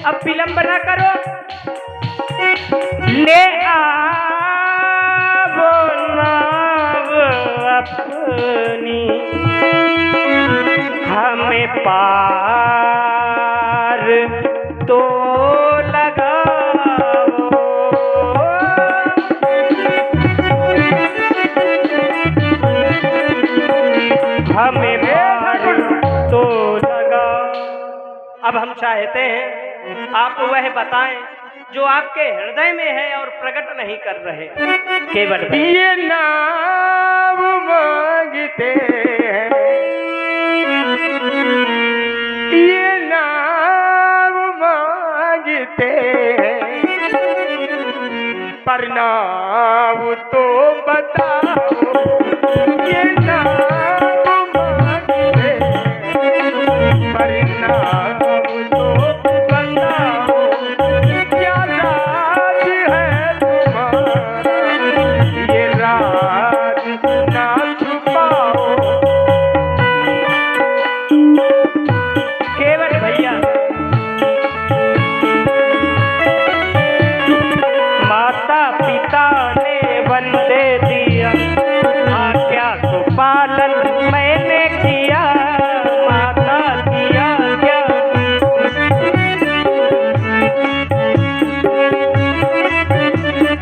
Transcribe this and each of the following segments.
अब विलंब न करो, ले आवो नाव अपनी, हमें पार तो लगाओ। हमें पार तो लगाओ। अब हम चाहते हैं आप वह बताएं जो आपके हृदय में है और प्रकट नहीं कर रहे। केवट ये नाव मांगते हैं, ये नाव मांगते हैं, पर नाव तो बताओ। ये नाव मांगते हैं, पर नाव तो बताओ। क्या राज है तुम्हारा, ये राज ना छुपाओ। केवट भैया, माता पिता ने वंदे दिया, आज्ञा तो पालन मैंने किया। माता दिया क्या,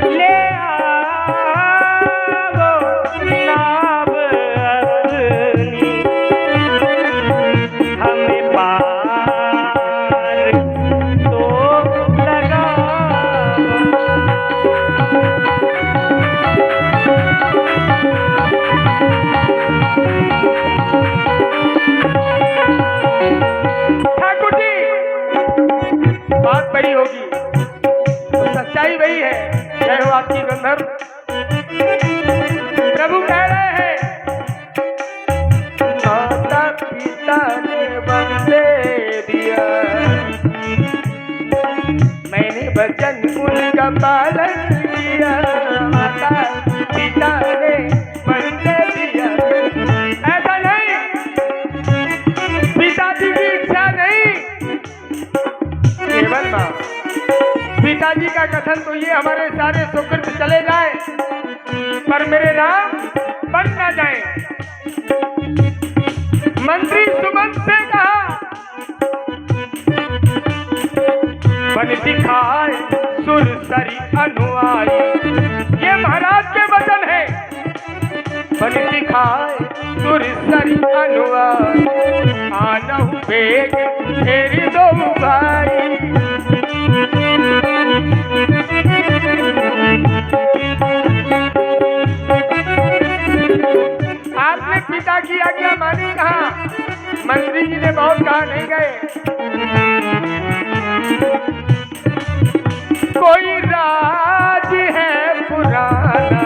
ले आवो नाव अपनी, हमें पार तो लगाओ। ठाकुर जी, बात बड़ी होगी तो सच्चाई वही है। जय हो आपकी गंधर्व। प्रभु कह रहे हैं, माता पिता ने वंदे दिया, मैंने वचन उनका पालन किया। माता पिता ने वंदे दिया, ऐसा नहीं, पिताजी की इच्छा नहीं, केवल माँ। पिताजी का कथन तो ये हमारे सारे सुकृत चले जाए, पर मेरे नाम बन ना जाए। मंत्री सुमंत से कहा, बन दिखाए सुरसरी अनुआई। ये महाराज के वचन है। बन दिखाए सुरसरी अनुआई, आनहु बेग तेरी दो भाई। आपने पिता की आज्ञा मानी कहा, मंत्री जी ने बहुत कहा नहीं गए। कोई राज है पुराना,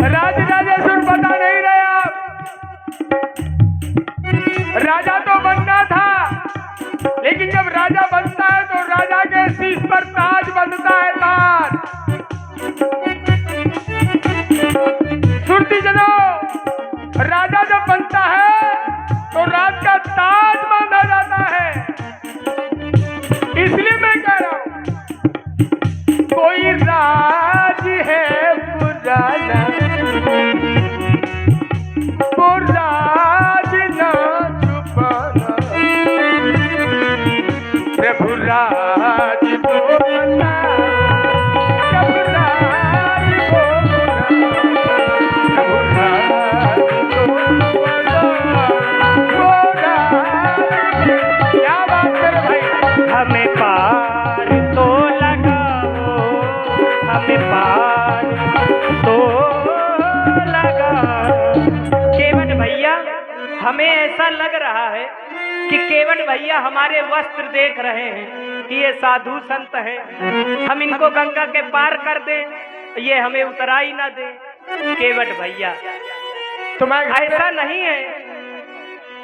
राज राजेश्वर बता नहीं रहे आप। राजा तो बनना था, लेकिन जब राजा बनता है तो राजा के शीश पर ताज बनता है, ताज। सुरती जनो, राजा जब बनता है तो राज का ताज बांधा जाता है। इसलिए मैं कह रहा हूं, कोई राज है पुराना, वो राज ना छुपाना। प्रभु राज तो बता, प्रभु राज को प्रभु राज को बता, वो राज। क्या बात कर भाई। हमें पार तो लगाओ, हमें पार तो लगाओ। केवट भैया, हमें ऐसा लग रहा है कि केवट भैया हमारे वस्त्र देख रहे हैं कि ये साधु संत हैं, हम इनको गंगा के पार कर दें, ये हमें उतराई ना दे। केवट भैया, तुम्हारे ऐसा नहीं है।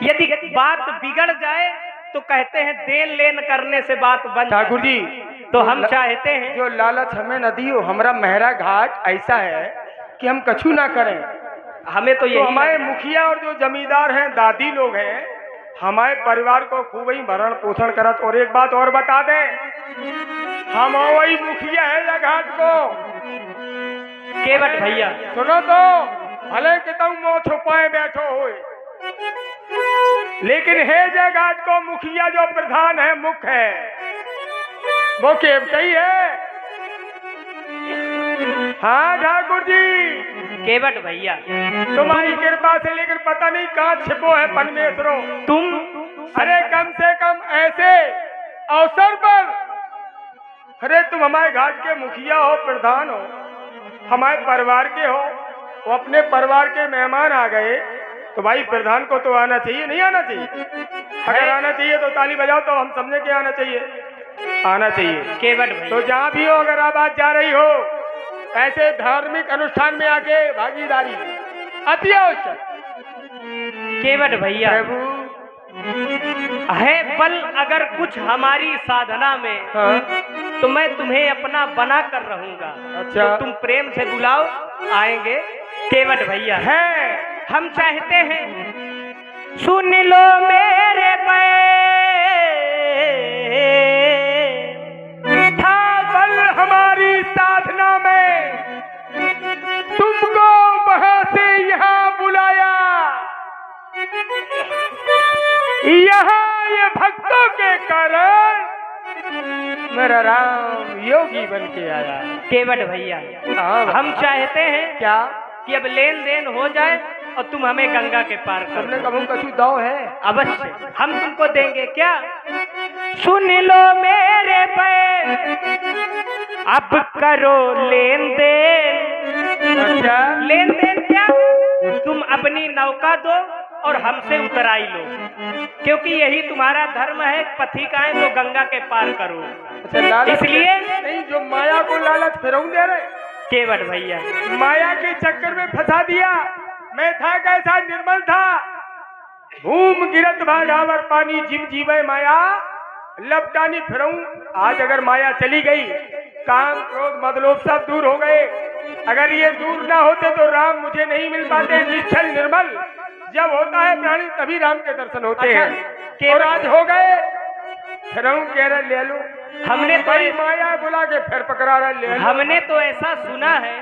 यदि बात बिगड़ जाए तो कहते हैं देन लेन करने से बात बन ठाकुर जाती जी, है। तो हम चाहते हैं जो लालच हमें न दियो, हमारा मेहरा घाट ऐसा है कि हम कछु ना करें। हमें तो तो यही हमारे लगता है। मुखिया और जो जमींदार हैं, दादी लोग हैं, हमारे परिवार को खूब ही भरण पोषण करत। और एक बात और बता दे, हम वही मुखिया है जघाट को। केवट भैया सुनो तो, भले कि तुम मुँह छुपाए बैठो हो, लेकिन है जघाट को मुखिया जो प्रधान है, मुख्य है, वो केवट ही है। हाँ ठाकुर जी, केवट भैया तुम्हारी कृपा से, लेकिन पता नहीं कहाँ छिपो है परमेश्वरों तुम। अरे कम से कम ऐसे अवसर पर, अरे तुम हमारे घाट के मुखिया हो, प्रधान हो, हमारे परिवार के हो, वो अपने परिवार के मेहमान आ गए, तो भाई प्रधान को तो आना चाहिए, नहीं आना चाहिए? अगर आना चाहिए तो ताली बजाओ, तो हम समझे कि आना चाहिए, आना चाहिए। केवट भैया तो जहाँ भी हो, अगर आप आज जा रही हो ऐसे धार्मिक अनुष्ठान में आके भागीदारी अति आवश्यक। केवट भैया प्रभु है बल अगर कुछ हमारी साधना में, हाँ, तो मैं तुम्हें अपना बना कर रहूंगा। अच्छा। तो तुम प्रेम से बुलाओ, आएंगे। केवट भैया है, हम चाहते हैं, सुन लो मेरे था बल हमारी साधना में, तुमको वहां से यहाँ बुलाया, यहाँ ये भक्तों के कारण मेरा राम योगी बन के आया। केवट भैया हाँ, हम चाहते हैं क्या कि अब लेन देन हो जाए और तुम हमें गंगा के पार कर तुमने दो। कभी कछु दाव है? अवश्य हम तुमको देंगे। क्या? सुन लो मेरे बैल, अब करो लेन देन। अच्छा, लेन देन क्या? तुम अपनी नौका दो और हमसे उतराई लो, क्योंकि यही तुम्हारा धर्म है। पथिकाएं तो गंगा के पार करो। अच्छा, लालच इसलिए नहीं, जो माया को लालच फिरौन दे रहे, केवट भैया माया के चक्कर में फंसा दिया। मैं था कैसा निर्मल था, घूम गिरत भागावर पानी, जिम जीवे माया लपटानी फिरऊं। आज अगर माया चली गई, काम क्रोध मदलोभ सब दूर हो गए। अगर ये दूर ना होते तो राम मुझे नहीं मिल पाते। निश्चल निर्मल जब होता है प्राणी, तभी राम के दर्शन होते हैं। और आज हो गए, फिरऊं कह रहे ले लो। हमने तो भाई माया बुला के फिर पकड़ा रहा, ले लो। हमने तो ऐसा सुना है,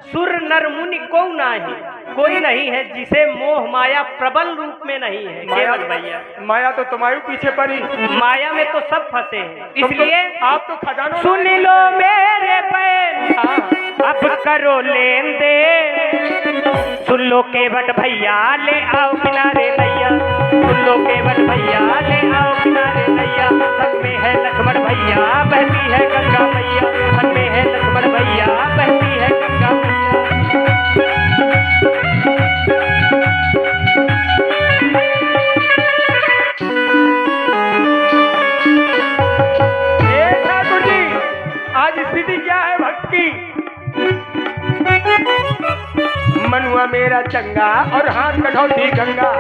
सुर नर मुनि को नाही, कोई नहीं है जिसे मोह माया प्रबल रूप में नहीं है। केवट भैया माया तो तुम्हारे पीछे पड़ी, माया में तो सब फंसे हैं। इसलिए आप तो खजानों सुन लो मेरे बैल, अब करो लेन देन। सुन लो केवट भैया, ले आओ किनारे नैया। सुन लो केवट भैया, ले आओ किनारे नैया। संग में है लक्ष्मण भैया, बहती है गंगा मैया। संग में है लक्ष्मण भैया, बहती है गंगा मैया। ठाकुर जी, आज स्थिति क्या है भक्त की? मनुआ मेरा चंगा और हाथ कठौती गंगा।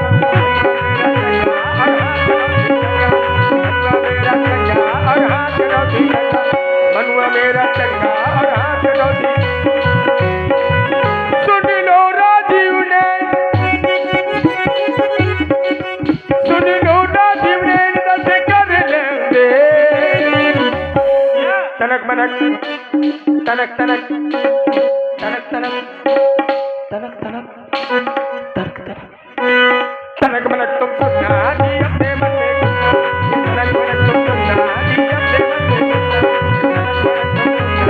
मनुआ मेरा चंगा और हाथ कठौती। सुन लो राजीव ने, सुन लो राजीव ने दस कर लेंगे। तनक मनक तनक तनक तनक तनक तनक तनक तनक तनक तनक मनक तुम सुनना जी अपने मन में गुनना। तनक मनक तुम सुनना जी अपने मन में गुनना।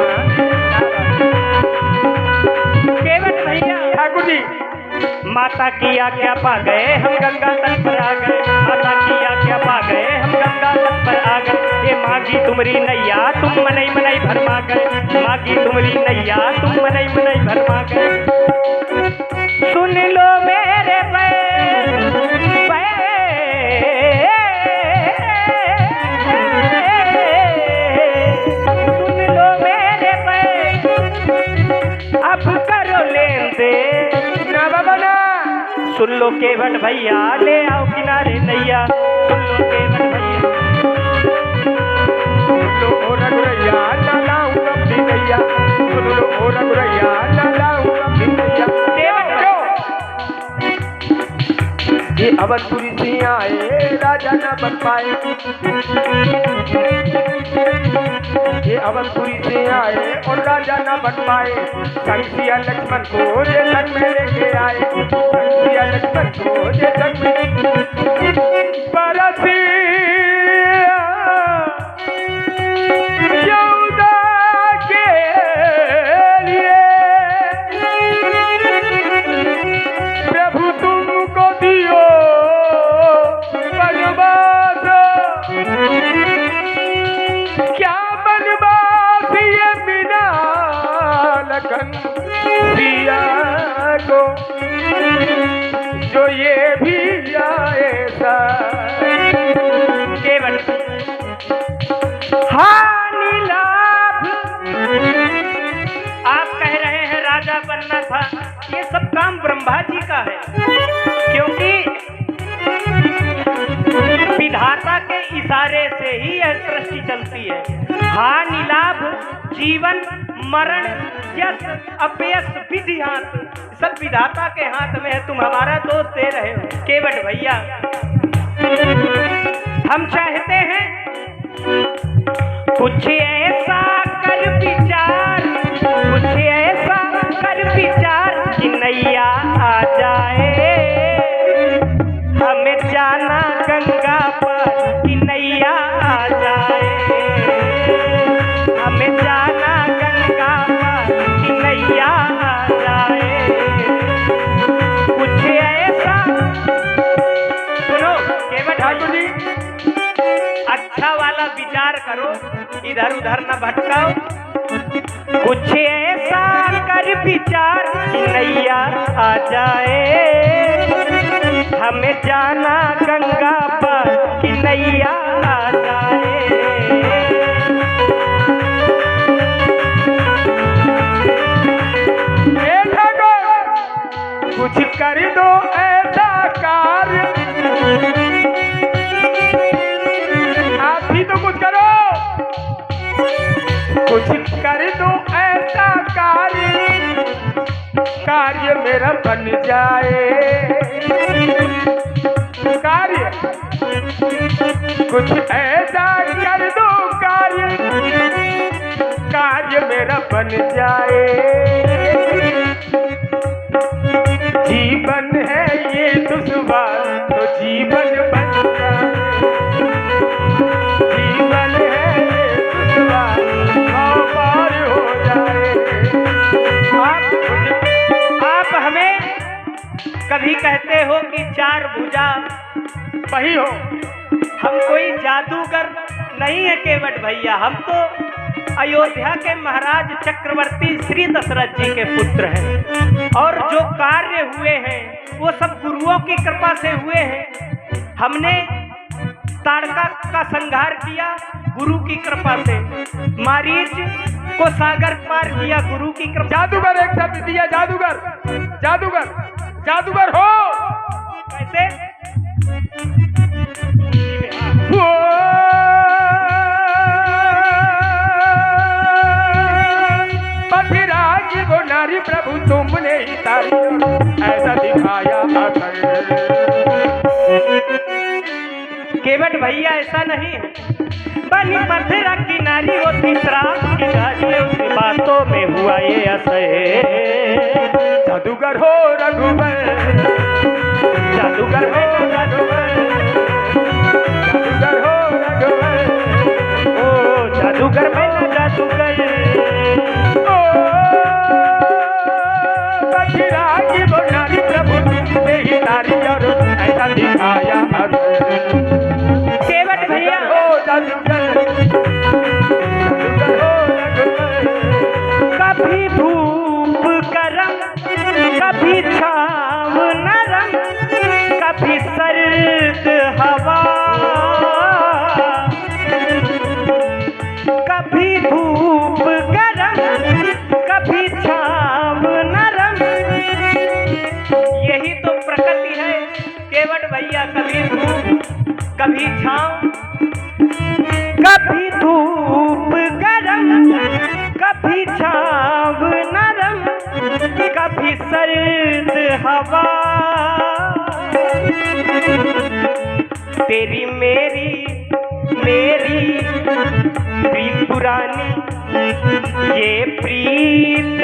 केवट भैया ठाकुर जी, माता की आज्ञा पा गए हम गंगा तट पर आ गए। माता की आज्ञा पा गए हम गंगा तट पर आ गए। ये मागी तुमरी नैया, तुम मनई मनई भरमा गए। मागी तुमरी नैया, तुम मनई मनई भरमा गए। सुन लो मेरे बैल, सुन लो मेरे बैल, अब करो लेन देन। ना बाबा ना, सुन लो केवट भैया, ले आओ किनारे नैया। सुन लो केवट भैया, सुन लो ओ रघुरैया ना लाऊं अपनी नैया। सुन लो ओ रघुरैया ना लाऊं अपनी नैया। केवट ये अवधपुरी से आए राजा न बन पाए, ये अवधपुरी से आए और राजा न बन पाए। कंसिया लक्ष्मण को ये संग में लेके आए, कंसिया लक्ष्मण को ये संग में बरसी जो ये भी आए केवट हानि लाभ। आप कह रहे हैं राजा बनना था, ये सब काम ब्रह्मा जी का है, क्योंकि विधाता के इशारे से ही यह सृष्टि चलती है। हानि लाभ, जीवन मरण, यश अपयश, विधि हाथ, सब विधाता के हाथ में है। तुम हमारा दोष दे रहे हो केवट भैया। हम चाहते हैं कुछ ऐसा कर विचार, कुछ ऐसा कर विचार कि नैया आ जाए, हमें जाना गंगा पर कि नैया आ जाए, हमें जाना गंगा पर कि नैया आ जाए। कुछ ऐसा सुनो केवट ठाकुर जी, अच्छा वाला विचार करो, इधर उधर न भटकाओ। कुछ ऐसा कर विचार कि नैया आ जाए, हमें जाना गंगा पर कि नैया आ जाए। कुछ कर दो ऐसा कार्य, आप भी तो कुछ करो, कुछ कर दो ऐसा कार्य, कार्य मेरा बन जाए, कार्य कुछ ऐसा कर दो कार्य, कार्य मेरा बन जाए। जीवन है ये दुश्वार तो जीवन बन जाए, जीवन है ये दुश्वार पार हो जाए। आप हमें कभी कहते हो कि चार भुजा वही हो, हम कोई जादूगर नहीं है केवट भैया, हम तो अयोध्या के महाराज चक्रवर्ती श्री दशरथ जी के पुत्र हैं, और जो कार्य हुए हैं वो सब गुरुओं की कृपा से हुए हैं। हमने ताड़का का संहार किया गुरु की कृपा से, मारीच को सागर पार किया गुरु की कृपा। जादूगर एक शब्द दिया, जादूगर, जादूगर, जादूगर हो कैसे? नारी प्रभु तुमने ही तारी ऐसा दिखाया केवट भैया, ऐसा नहीं है। बनी मथुरा की नारी वो तीसरा की गाड़ी, उसकी बातों में हुआ ये असह। जादूगर हो रघुवर, जादूगर हो रघुवर, जादूगर हो रघुवर, ओ जादूगर मैं ना जादूगर, की वो नारी प्रभु तुमने ही तारी और ऐसा दिखाया केवट भैया। हो जादूगर, जादूगर हो रघुवर, कभी धूप गरम, कभी छाव नरम, कभी सर्द हवा, कभी धूप गरम, कभी छाव नरम, यही तो प्रकृति है केवट भैया। कभी धूप कभी छाव, कभी धूप गरम, कभी छाव नरम, कभी सर्द हवा। तेरी मेरी मेरी प्रीत पुरानी, ये प्रीत